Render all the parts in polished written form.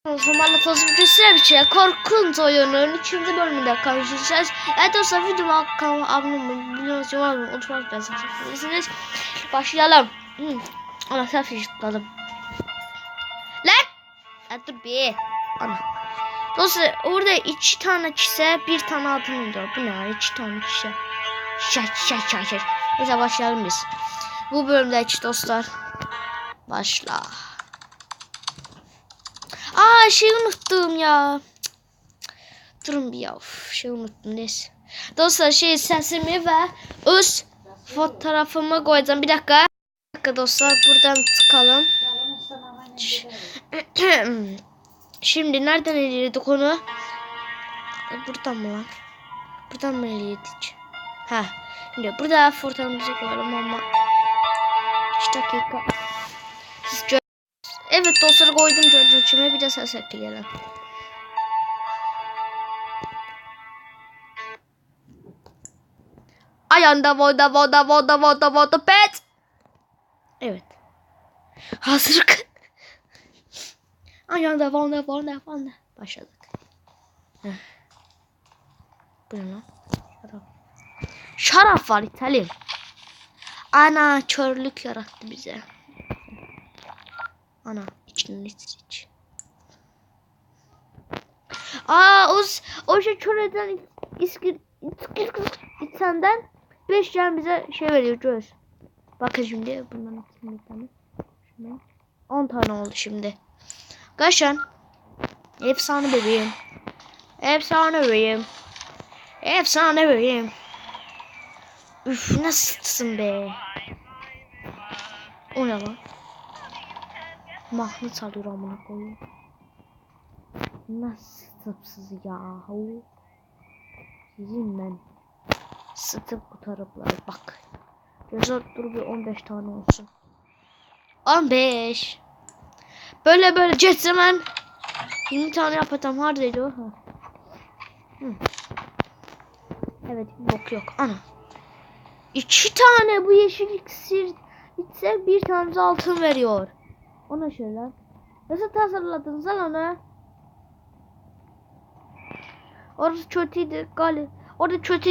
Zamanla tanıtım bir şey. Korkunç oyunun 3. bölümünde karşılaşacağız. Evet dostlar, videoma kanalıma abone olmayı biliyorsunuz. Unutmazsanız başlayalım. Ana selfie tıkladım. Lan! Dur bir. Ana. Dostlar orada 2 tane çise, 1 tane altın oluyor. Bu ne? 2 tane çise. Şaş. Neyse başlayalım biz. Bu bölümde dostlar. Başla. Şey unuttum ya. Durun bir ya. Şey unuttum neyse. Dostlar sesimi ve öz fotoğrafımı koyacağım. Bir dakika. Dostlar buradan tıkalım. Şimdi nereden eledik onu? Buradan mı lan? Buradan mı eledik? Ha. Şimdi burada fotoğrafımızı koyalım ama 2 dakika. Evet dostlar, koydum çocuğume, bir de ses ekleyelim. Ayağında voda pet. Evet. Hazır. Ayağında voda. Başladık. Bu ne lan? Şarap var İtalyan. Ana körlük yarattı bize. Ana içinden iç. O şey köreden senden 5 can bize şey veriyor göz. Bakın şimdi bundan bir tane. 10 tane oldu şimdi. Kaşan. Efsane bebeğim. Üf, nasılsın be? O ne lan? Mahmut alıyor amına koyayım. Nasıl sıpsız ya? Sizin ben. Sıtıp kurtarıpları bak. Gözler dur bir 15 tane olsun. 15. Böyle Jetman 20 tane yapacağım. Hardaydı o. Evet, bok yok. Ana. 2 tane bu yeşil iksir içse 1 tane altın veriyor. Ona şöyle. Nasıl tasarladınız lan onu? Orası kötüydü galiba. Orada kötü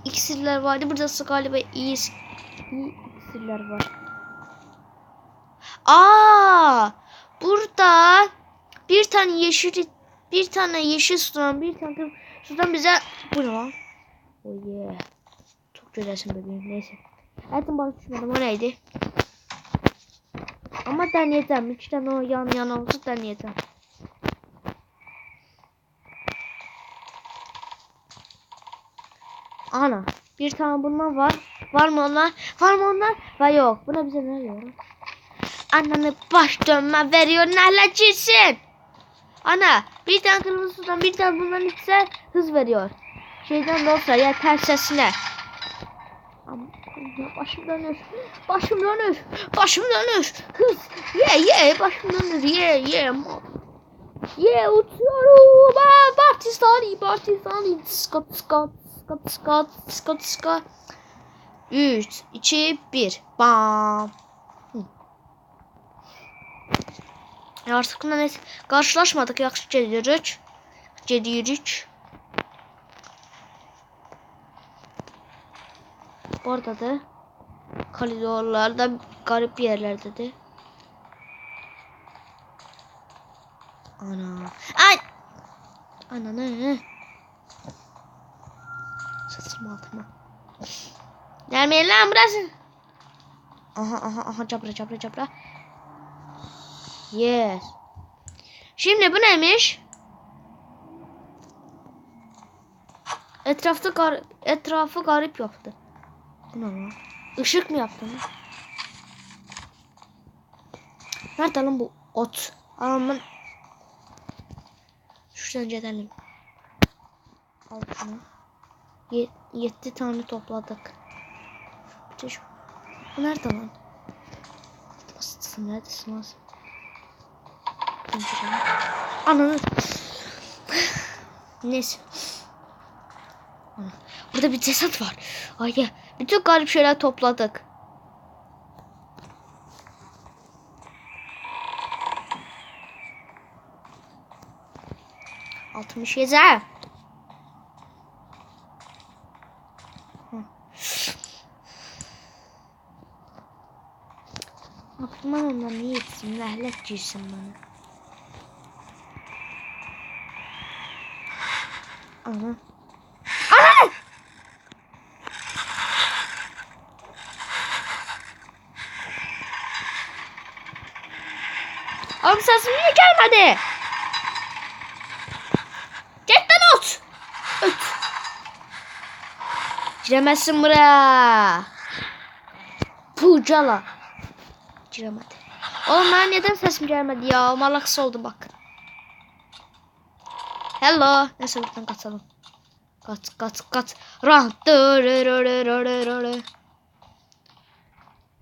iksirler vardı. Burada galiba iyi iksirler var. Burada bir tane yeşil sudan, bir tane sudan bize bu ne lan? Oh yeah. Çok güzelsin bebeğim. Neyse. Hayatım bakışmadım, o neydi? Ama deneyeceğim. 3 tane o yan yana olsa deneyeceğim. Ana. Bir tane bundan var. Var mı onlar? Var yok. Buna bize ne veriyor? Ananı baş dönme veriyor. Nerleceksin? Ana. Bir tane kırmızı sudan, bir tane bundan içse hız veriyor. Şeyden de olsa yeter sesine. Ama başım dönür. Hız. Başım dönür. Uçuyorum. Partizani. Scott. 3, 2, 1. Bam. Artık net karşılaşmadık. Yaxşı gedirik. Bu arada da koridorlarda garip yerlerdedir. Ana. Ananı. Sıçrım altıma. Gelmeyin lan burası. Aha cabra. Yes. Şimdi bu neymiş? Etrafı garip yaptı. Bu ne lan? Işık mı yaptın? Nerede lan bu ot? Aman. Şuradan gidelim. Al şunu. 7 tane topladık. Bu nerede lan? Neredesin lan? Ananı. Neyse. Burada bir ceset var. Ay, bütün garip şeyler topladık. 60 yiyeceğim. Aklıma ondan niye etsin? Ləhlet girsin bana. Ana. Ana! Oğlum sesim niye gelmedi? Git lan ot. Öt. Giremezsin buraya. Pucala. Giremedi. Oğlum ben neden sesim gelmedi ya? Malaksı oldu bak. Hello. Neyse buradan kaçalım. Kaç. Run.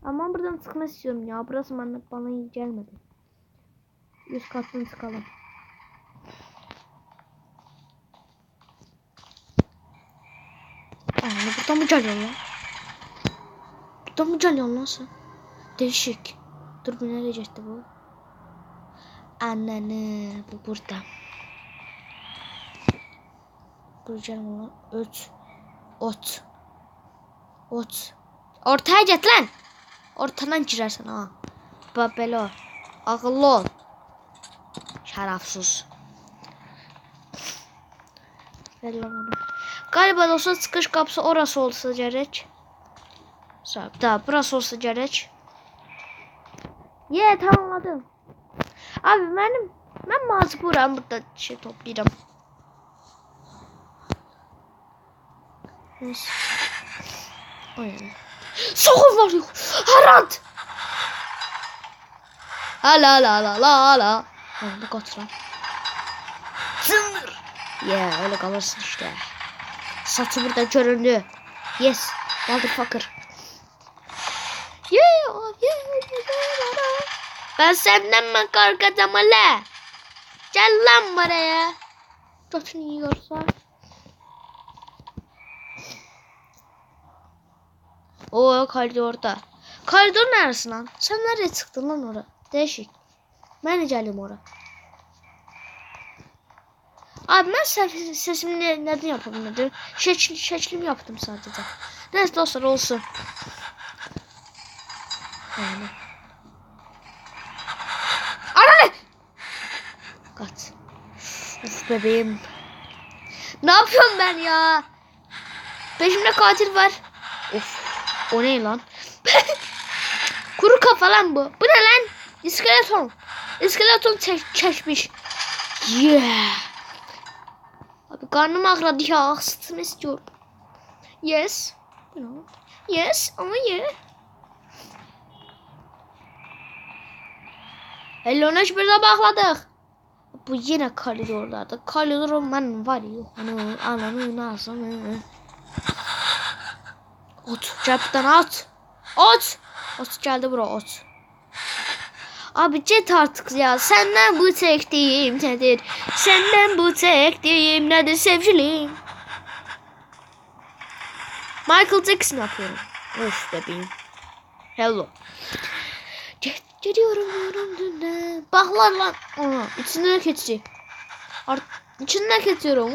Ama buradan çıkmak istiyorum ya. Burası bana iyi gelmedi. 100 kattan çıkalım. Anne buradan mı geliyor lan? Buradan mı geliyor lan sen? Değişik. Dur bu nereye geçti bu? Annene bu burada. Burcan olan ot. Ortaya git lan. Ortadan girersin ha. Babelo. Akıllı ol. Şerefsiz. Ver lan onu. Galiba dostlar çıkış kapısı orası olsa gerek. Da burası olsa gerek. Tamamladım. Abi ben mecburen burada şey toplayacağım. Neyse. O yani. Soğuklar yok. Harant. Hala. Ne kaçıran. Zındır. Öyle kalırsın işte. Saçı burada göründü. Yes. Motherfucker. Ben senden mi korkacağım hele? Gel lan buraya. Götünü yiyorsa. O koridorda. Koridor neresi lan? Sen nereye çıktın lan oraya? Değişik. Ben de geldim oraya. Abi ben sesimi neden yapamadım? Şeklim yaptım sadece. Neyse dostlar olsun. Yani. Anne! Kaç. Uf bebeğim. Ne yapıyorum ben ya? Peşimde katil var. Of. O ne lan? Kuru kafa lan bu. Bu ne lan? İskeleton. İskeleton çekmiş. Abi karnım ağrıdı ya. Sıtımı istiyorum. Yes. Yes ama ye. Hello hiçbir de bağladık. Bu yine koridorlarda. Koridorun ben var ya. Ananı ağzını. Ot. Cepten at. Ot geldi bura ot. Abi cet artık ya. Senden bu çektiğim nedir? Senden bu çektiğim nedir sevgilim? Michael Jackson yapıyorum. Of bebeğim. Hello. Gidiyorum dünden. Baklar lan. İçinden keçi. İçinden keçiyorum.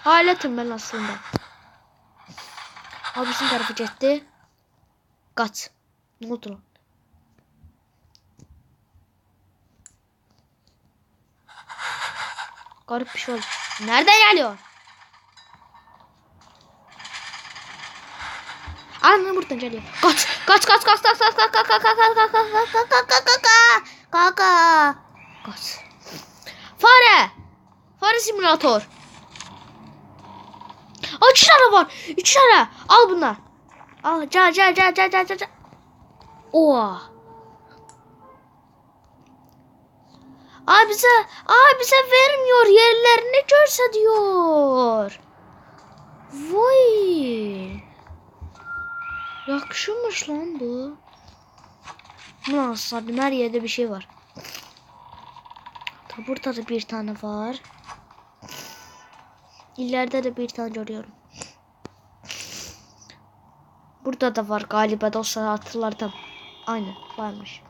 Haletim ben aslında. Abisinin tarafı gitti. Kaç. Ne oldu lan? Garip bir şey oldu. Nereden geliyor? Anne buradan geliyor. Kaç. Kaç. Fare simülatör. Aa, 3 tane var. 3 tane. Al bunlar. Al. Gel. Oha. Bize vermiyor, yerlerini görse diyor. Vay. Yakışıyormuş lan bu. Nasıl? Her yerde bir şey var. Burada da bir tane var. İleride de bir tane görüyorum. Burada da var galiba dostlar, hatırladım. Aynen varmış.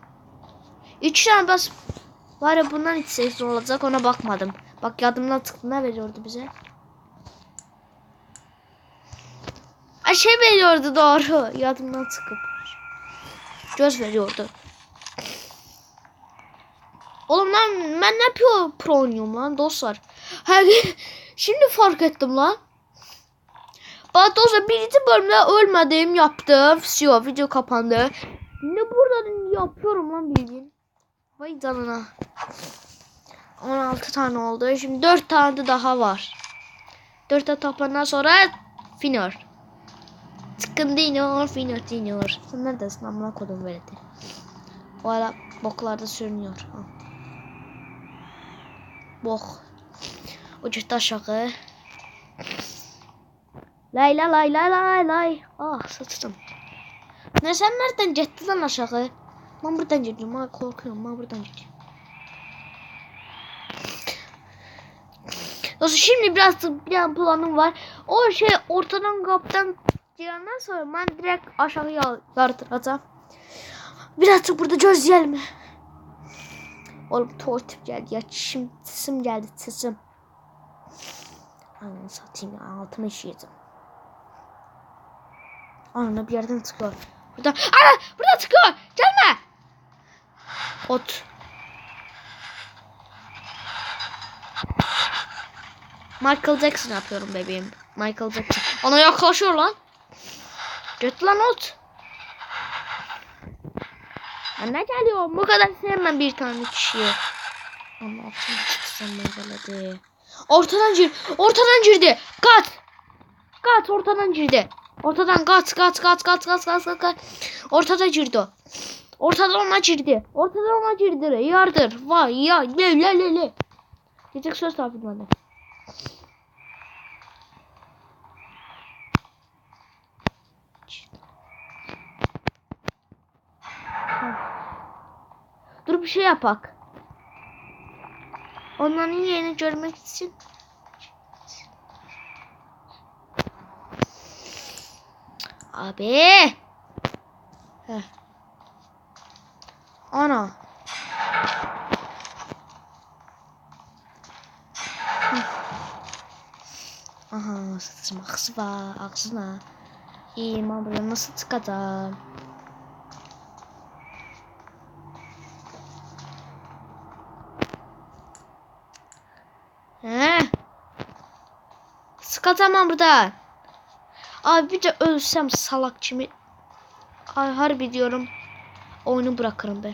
3 tane bas. Var ya bundan hiç ses olacak ona bakmadım. Bak yadımdan çıktı ne veriyordu bize? Ay şey veriyordu doğru. Yadımdan çıkıp. Göz veriyordu. Oğlum lan ben ne yapıyor pro oynuyorum lan dostlar. Şimdi fark ettim lan. Bak dostlar birinci bölümde ölmedim yaptım. Все video kapandı. Ne burada yapıyorum lan bildiğin. Vay canına. 16 tane oldu. Şimdi 4 tane de daha var. 4 de toplandan sonra final. Çıkın dinor, final dinor. Sen neredesin? Amına kodum verdi. O ara boklarda sürünüyor. Ha. Bok. Uçuşta aşağı. Lay lay lay lay lay lay. Ah sıçtım. Ne sen nereden gittin lan aşağı? Ben buradan gidiyorum. Ben korkuyorum. Ben buradan gidiyorum. Dostum şimdi biraz bir planım var. O şey ortadan kaptan girenden sonra ben direkt aşağıya yardıracağım. Birazcık burada gözleyelim. Oğlum tuvalet geldi ya. Çişim geldi çişim. Ananı satayım ya. Altıma işeyeceğim. Ananı bir yerden çıkıyor. Burada. Ana! Burada çıkıyor. Gelme. Ot. Michael Jackson yapıyorum bebeğim. Michael Jackson. Ona yaklaşıyor lan. Göt lan ot. Ne geliyor? Bu kadar sevmem bir tane kişiyi. Ama altına çıksam böyle. Ortadan girdi. Kaç ortadan girdi. Ortadan kaç. Ortada girdi o. Ortadan ona girdi. Yardır. Vay ya. Le. Diyecek söz tabi bana. Dur bir şey yapak. Onların yerini görmek için. Abi. Heh. Ana. Aha sıçmak var ağzına. İyi ben buraya nasıl çıkacağım? Sıkacağım buradan. Abi bir de ölsem salak kimi. Ay harbi diyorum. Oyunu bırakırım ben.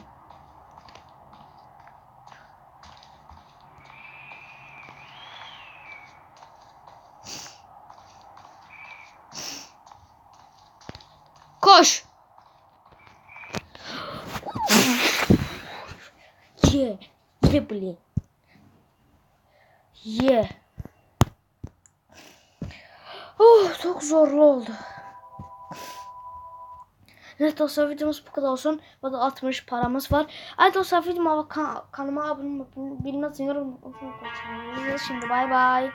Koş. Ye. Ye bile. Ye. Oh çok zorlu oldu. Evet dostlar videomuz bu kadar olsun. Burada 60 paramız var. Evet dostlar videoma kanalıma abone olmayı bilmezseniz yorum. Şimdi bay bay.